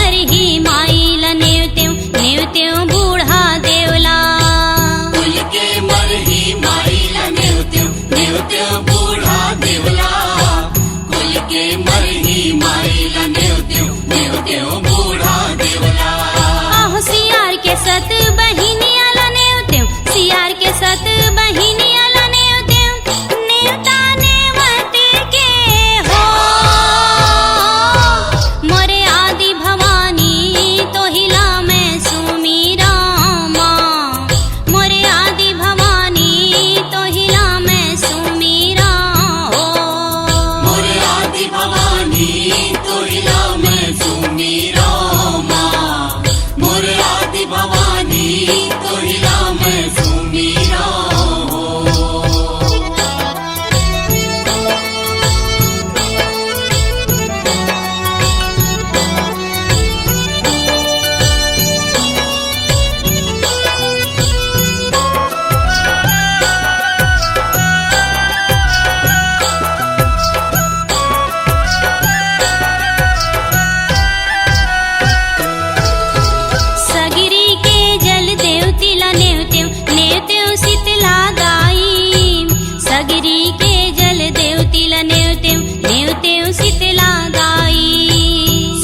मरही माईला नेवतेव नेवतेव बूढ़ा देवला। कुल के मरही माईला नेवतेव नेवतेव बूढ़ा देवला। कुल के मरही माईला नेवतेव नेवतेव बूढ़ा देवला। आहो सियार के सत बहिनियाला नेवतेव सियार के सत बहिनियाला नेवतेव नेवता नेवते के हो। मोरे आदि भवानी तोहिला मैं सुमीरा माँ। मोरे आदि भवानी तोहिला मैं सुमीरा हो। मोरे आदि भवानी तोहिला मैं सुमीरा माँ। मोरे आदि भवानी तोहिला मैं सुमीरा हो। सगिरी के जल देवतिला नेवतेव नेवतेव शीतला दाई। सगिरी के जल देवतिला नेवतेव नेवतेव शीतला दाई।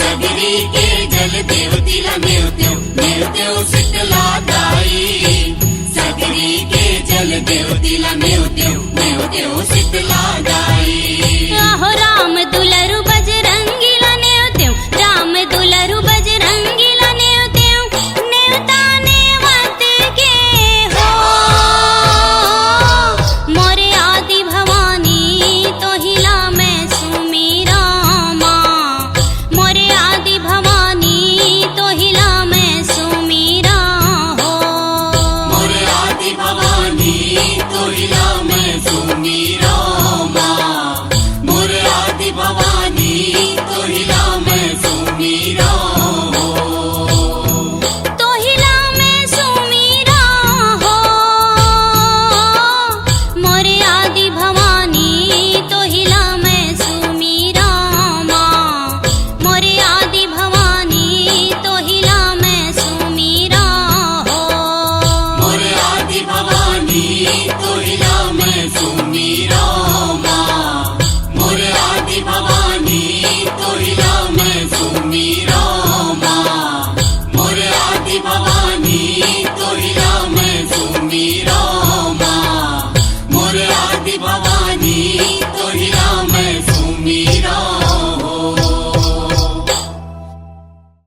सगरी के जल देवतिला नेवतेव नेवतेव शीतला दाई। सगरी के जल देवतिला